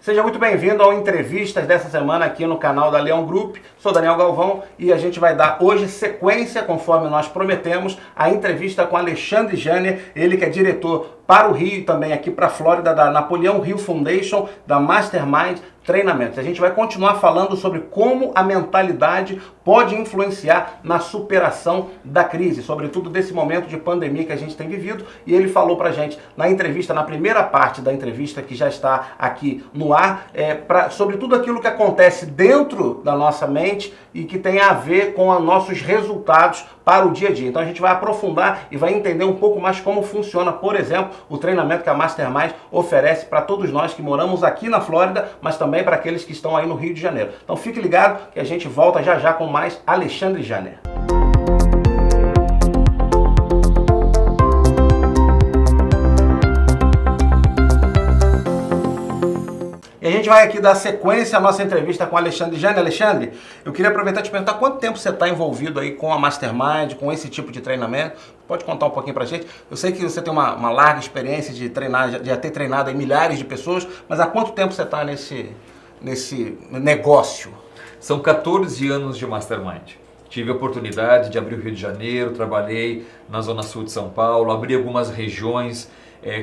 Seja muito bem-vindo ao Entrevistas dessa semana aqui no canal da Leão Group. Sou Daniel Galvão e a gente vai dar hoje sequência, conforme nós prometemos, a entrevista com Alexandre Janer, ele que é diretor para o Rio e também aqui para a Flórida da Napoleão Hill Foundation, da Mastermind Treinamentos. A gente vai continuar falando sobre como a mentalidade pode influenciar na superação da crise, sobretudo desse momento de pandemia que a gente tem vivido. E ele falou pra gente na entrevista, na primeira parte da entrevista que já está aqui no ar, sobre tudo aquilo que acontece dentro da nossa mente e que tem a ver com os nossos resultados para o dia a dia. Então a gente vai aprofundar e vai entender um pouco mais como funciona, por exemplo, o treinamento que a Mastermind oferece para todos nós que moramos aqui na Flórida, mas também para aqueles que estão aí no Rio de Janeiro. Então fique ligado que a gente volta já já com mais Alexandre Janer. E a gente vai aqui dar sequência à nossa entrevista com Alexandre Janer. Alexandre, eu queria aproveitar e te perguntar quanto tempo você está envolvido aí com a Mastermind, com esse tipo de treinamento. Pode contar um pouquinho pra gente? Eu sei que você tem uma larga experiência de treinar, de ter treinado aí milhares de pessoas, mas há quanto tempo você está nesse negócio? São 14 anos de Mastermind. Tive a oportunidade de abrir o Rio de Janeiro, trabalhei na Zona Sul de São Paulo, abri algumas regiões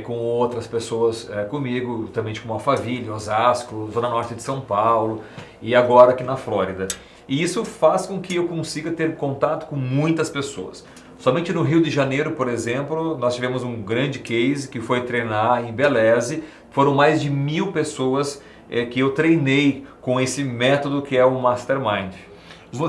com outras pessoas comigo, também como Alphaville, Osasco, Zona Norte de São Paulo e agora aqui na Flórida. E isso faz com que eu consiga ter contato com muitas pessoas. Somente no Rio de Janeiro, por exemplo, nós tivemos um grande case que foi treinar em Beleze. Foram mais de 1000 pessoas que eu treinei com esse método que é o Mastermind. O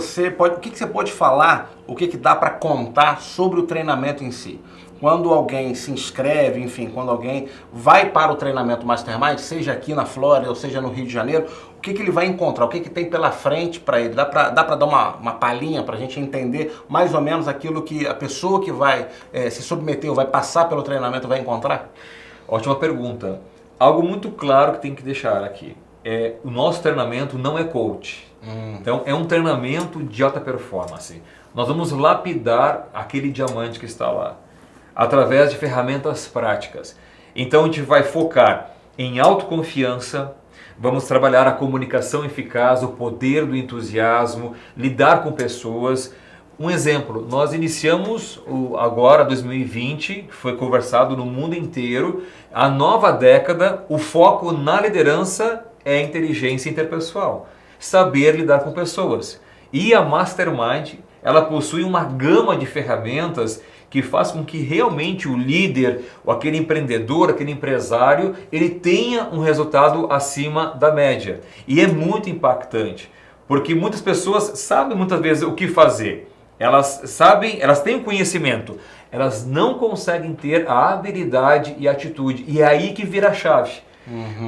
que você pode falar, o que dá para contar sobre o treinamento em si? Quando alguém se inscreve, enfim, quando alguém vai para o treinamento Mastermind, seja aqui na Flórida ou seja no Rio de Janeiro, o que ele vai encontrar? O que tem pela frente para ele? Dá para dar uma palhinha para a gente entender mais ou menos aquilo que a pessoa que vai se submeter ou vai passar pelo treinamento vai encontrar? Ótima pergunta. Algo muito claro que tem que deixar aqui. O nosso treinamento não é coach. Então é um treinamento de alta performance. Nós vamos lapidar aquele diamante que está lá, através de ferramentas práticas. Então a gente vai focar em autoconfiança, vamos trabalhar a comunicação eficaz, o poder do entusiasmo, lidar com pessoas. Um exemplo, nós iniciamos agora 2020, que foi conversado no mundo inteiro, a nova década, o foco na liderança é inteligência interpessoal, saber lidar com pessoas. E a Mastermind, ela possui uma gama de ferramentas que faz com que realmente o líder, ou aquele empreendedor, aquele empresário, ele tenha um resultado acima da média. E é muito impactante, porque muitas pessoas sabem muitas vezes o que fazer. Elas sabem, elas têm o conhecimento, elas não conseguem ter a habilidade e a atitude. E é aí que vira a chave.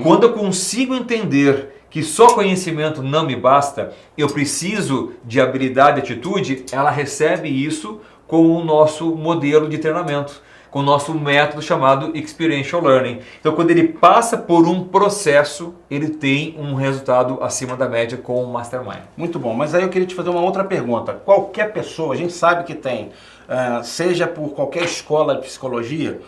Quando eu consigo entender que só conhecimento não me basta, eu preciso de habilidade e atitude, ela recebe isso com o nosso modelo de treinamento, com o nosso método chamado Experiential Learning. Então, quando ele passa por um processo, ele tem um resultado acima da média com o Mastermind. Muito bom, mas aí eu queria te fazer uma outra pergunta. Qualquer pessoa, a gente sabe que tem, seja por qualquer escola de psicologia,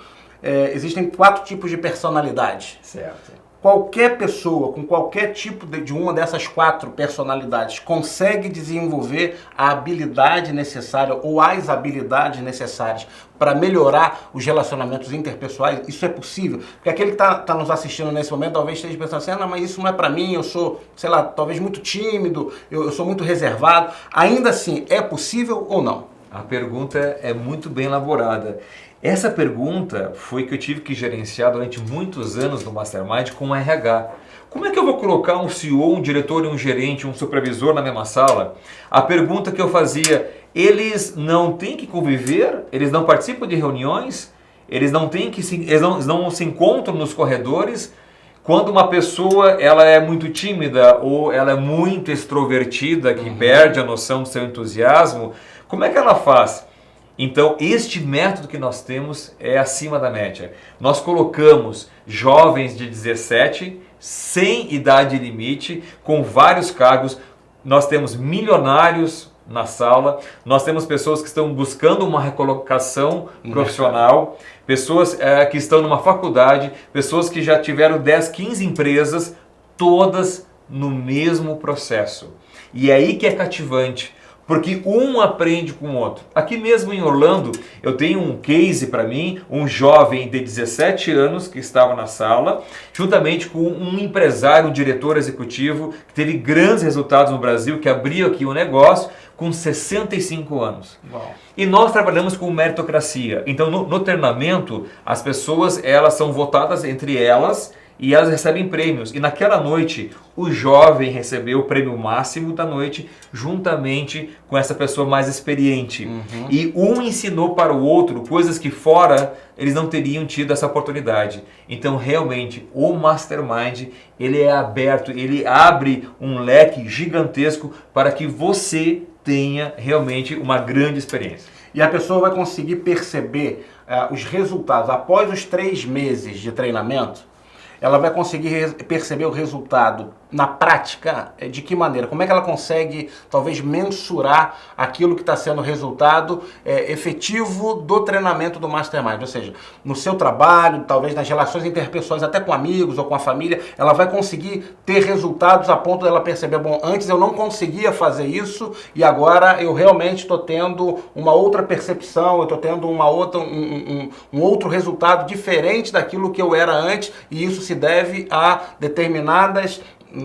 existem 4 tipos de personalidade. Certo. Qualquer pessoa com qualquer tipo de uma dessas 4 personalidades consegue desenvolver a habilidade necessária ou as habilidades necessárias para melhorar os relacionamentos interpessoais? Isso é possível? Porque aquele que está nos assistindo nesse momento talvez esteja pensando assim, não, mas isso não é para mim, eu sou, sei lá, talvez muito tímido, eu sou muito reservado. Ainda assim, é possível ou não? A pergunta é muito bem elaborada. Essa pergunta foi que eu tive que gerenciar durante muitos anos no Mastermind com o RH. Como é que eu vou colocar um CEO, um diretor e um gerente, um supervisor na mesma sala? A pergunta que eu fazia, eles não têm que conviver? Eles não participam de reuniões? Eles não se encontram nos corredores? Quando uma pessoa ela é muito tímida ou ela é muito extrovertida, que perde a noção do seu entusiasmo, como é que ela faz? Então, este método que nós temos é acima da média. Nós colocamos jovens de 17, sem idade limite, com vários cargos. Nós temos milionários na sala, nós temos pessoas que estão buscando uma recolocação profissional, pessoas que estão numa faculdade, pessoas que já tiveram 10, 15 empresas, todas no mesmo processo. E é aí que é cativante, porque um aprende com o outro. Aqui mesmo em Orlando, eu tenho um case para mim, um jovem de 17 anos que estava na sala, juntamente com um empresário, um diretor executivo, que teve grandes resultados no Brasil, que abriu aqui um negócio com 65 anos. Uau. E nós trabalhamos com meritocracia. Então, no treinamento, as pessoas elas são votadas entre elas, e elas recebem prêmios. E naquela noite, o jovem recebeu o prêmio máximo da noite, juntamente com essa pessoa mais experiente. E um ensinou para o outro coisas que fora eles não teriam tido essa oportunidade. Então, realmente, o Mastermind, ele é aberto, ele abre um leque gigantesco para que você tenha realmente uma grande experiência. E a pessoa vai conseguir perceber os resultados após os 3 meses de treinamento. Ela vai conseguir perceber o resultado na prática. De que maneira? Como é que ela consegue, talvez, mensurar aquilo que está sendo o resultado efetivo do treinamento do Mastermind? Ou seja, no seu trabalho, talvez nas relações interpessoais, até com amigos ou com a família, ela vai conseguir ter resultados a ponto dela perceber, bom, antes eu não conseguia fazer isso e agora eu realmente estou tendo uma outra percepção, eu estou tendo uma outra, um outro resultado diferente daquilo que eu era antes, e isso se deve a determinadas,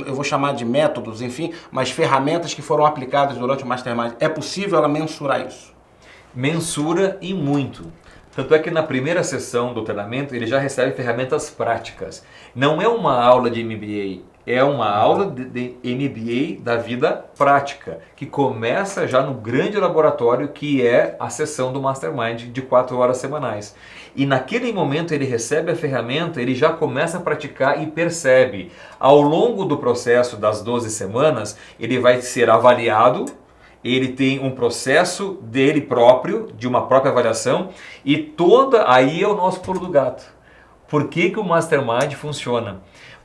eu vou chamar de métodos, enfim, mas ferramentas que foram aplicadas durante o Mastermind. É possível ela mensurar isso? Mensura e muito. Tanto é que na primeira sessão do treinamento ele já recebe ferramentas práticas. Não é uma aula de MBA, é uma aula de MBA da vida prática, que começa já no grande laboratório que é a sessão do Mastermind de 4 horas semanais. E naquele momento ele recebe a ferramenta, ele já começa a praticar e percebe. Ao longo do processo das 12 semanas, ele vai ser avaliado, ele tem um processo dele próprio, de uma própria avaliação, e aí é o nosso pulo do gato. Por que o Mastermind funciona?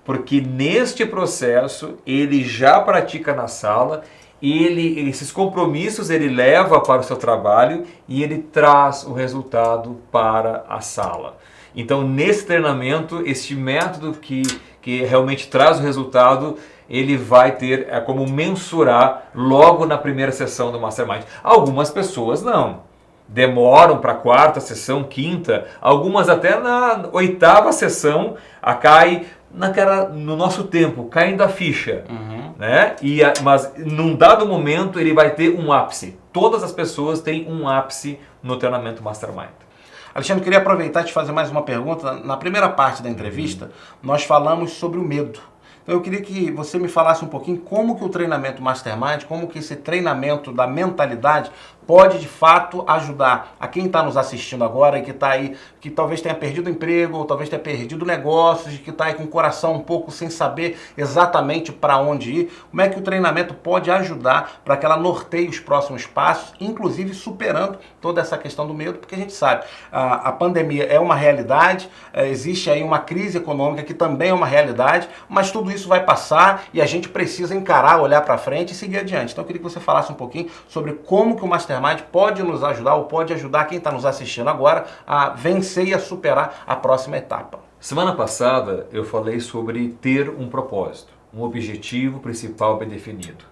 Porque neste processo ele já pratica na sala, esses compromissos ele leva para o seu trabalho e ele traz o resultado para a sala. Então, nesse treinamento, este método que realmente traz o resultado, ele vai ter como mensurar logo na primeira sessão do Mastermind. Algumas pessoas não. Demoram para a 4ª sessão, 5ª, algumas até na 8ª sessão, cai no nosso tempo, caindo a ficha. Né? Mas num dado momento ele vai ter um ápice. Todas as pessoas têm um ápice no treinamento Mastermind. Alexandre, eu queria aproveitar e te fazer mais uma pergunta. Na primeira parte da entrevista, nós falamos sobre o medo. Então eu queria que você me falasse um pouquinho como que o treinamento Mastermind, como que esse treinamento da mentalidade pode de fato ajudar a quem está nos assistindo agora e que está aí, que talvez tenha perdido o emprego, ou talvez tenha perdido negócios, que está aí com o coração um pouco sem saber exatamente para onde ir. Como é que o treinamento pode ajudar para que ela norteie os próximos passos, inclusive superando toda essa questão do medo, porque a gente sabe, a pandemia é uma realidade, existe aí uma crise econômica que também é uma realidade, mas tudo isso vai passar e a gente precisa encarar, olhar para frente e seguir adiante. Então eu queria que você falasse um pouquinho sobre como que o Mastermind pode nos ajudar, ou pode ajudar quem está nos assistindo agora a vencer e a superar a próxima etapa. Semana passada eu falei sobre ter um propósito, um objetivo principal bem definido.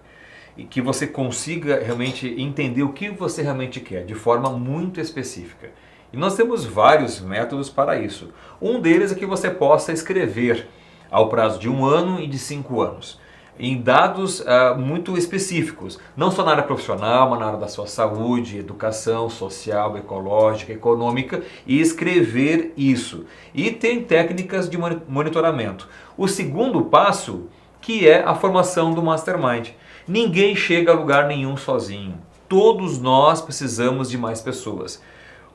E que você consiga realmente entender o que você realmente quer, de forma muito específica. E nós temos vários métodos para isso. Um deles é que você possa escrever ao prazo de 1 ano e de 5 anos. Em dados muito específicos, não só na área profissional, mas na área da sua saúde, educação, social, ecológica, econômica, e escrever isso. E tem técnicas de monitoramento. O segundo passo, que é a formação do Mastermind. Ninguém chega a lugar nenhum sozinho. Todos nós precisamos de mais pessoas.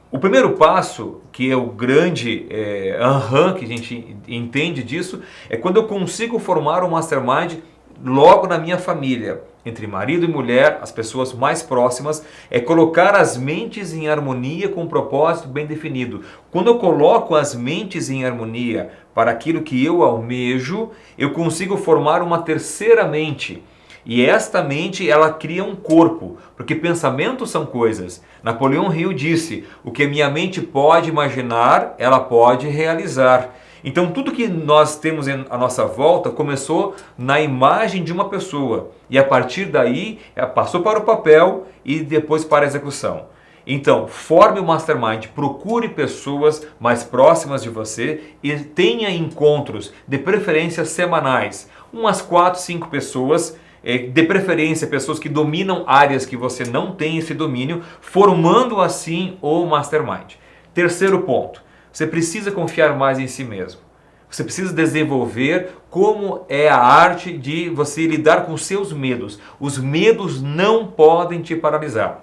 O primeiro passo, que é o grande que a gente entende disso, é quando eu consigo formar um Mastermind logo na minha família, entre marido e mulher, as pessoas mais próximas, é colocar as mentes em harmonia com um propósito bem definido. Quando eu coloco as mentes em harmonia para aquilo que eu almejo, eu consigo formar uma terceira mente. E esta mente, ela cria um corpo, porque pensamentos são coisas. Napoleão Hill disse, o que a minha mente pode imaginar, ela pode realizar. Então tudo que nós temos à nossa volta começou na imagem de uma pessoa e a partir daí passou para o papel e depois para a execução. Então forme o Mastermind, procure pessoas mais próximas de você e tenha encontros, de preferência semanais, umas 4, 5 pessoas, de preferência pessoas que dominam áreas que você não tem esse domínio, formando assim o Mastermind. Terceiro ponto, você precisa confiar mais em si mesmo. Você precisa desenvolver como é a arte de você lidar com os seus medos. Os medos não podem te paralisar.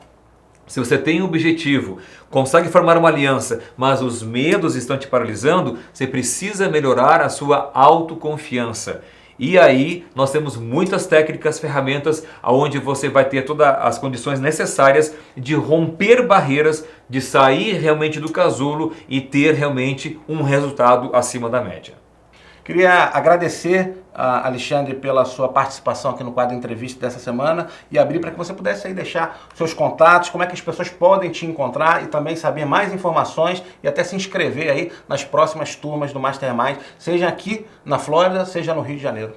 Se você tem um objetivo, consegue formar uma aliança, mas os medos estão te paralisando, você precisa melhorar a sua autoconfiança. E aí nós temos muitas técnicas, ferramentas, onde você vai ter todas as condições necessárias de romper barreiras, de sair realmente do casulo e ter realmente um resultado acima da média. Queria agradecer a Alexandre pela sua participação aqui no quadro Entrevista dessa semana e abrir para que você pudesse aí deixar seus contatos, como é que as pessoas podem te encontrar e também saber mais informações e até se inscrever aí nas próximas turmas do Mastermind, seja aqui na Flórida, seja no Rio de Janeiro.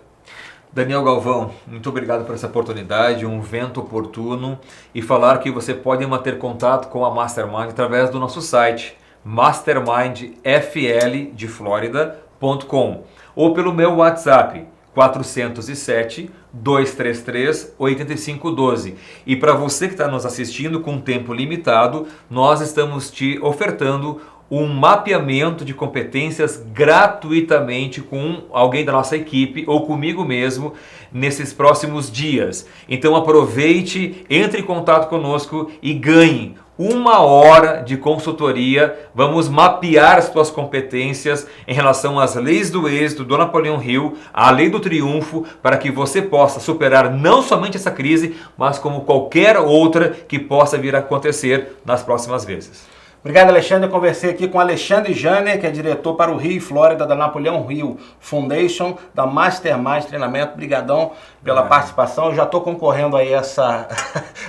Daniel Galvão, muito obrigado por essa oportunidade, um evento oportuno e falar que você pode manter contato com a Mastermind através do nosso site mastermindfldeflorida.com ou pelo meu WhatsApp 407-233-8512. E para você que está nos assistindo com tempo limitado, nós estamos te ofertando um mapeamento de competências gratuitamente com alguém da nossa equipe ou comigo mesmo nesses próximos dias. Então aproveite, entre em contato conosco e ganhe 1 hora de consultoria. Vamos mapear as suas competências em relação às leis do êxito do Napoleão Hill, a lei do triunfo, para que você possa superar não somente essa crise, mas como qualquer outra que possa vir a acontecer nas próximas vezes. Obrigado, Alexandre. Eu conversei aqui com Alexandre Janer, que é diretor para o Rio e Flórida da Napoleão Hill Foundation, da Mastermind Treinamento. Obrigadão pela participação. Eu já estou concorrendo aí a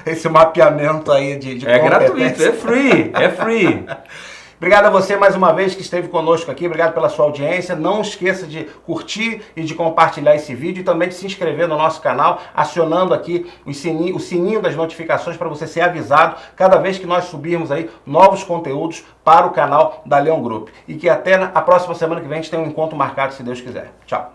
esse mapeamento aí de competência. Gratuito, é free. Obrigado a você mais uma vez que esteve conosco aqui, obrigado pela sua audiência. Não esqueça de curtir e de compartilhar esse vídeo e também de se inscrever no nosso canal, acionando aqui o sininho das notificações para você ser avisado cada vez que nós subirmos aí novos conteúdos para o canal da Leão Group. E que até a próxima semana que vem a gente tem um encontro marcado, se Deus quiser. Tchau!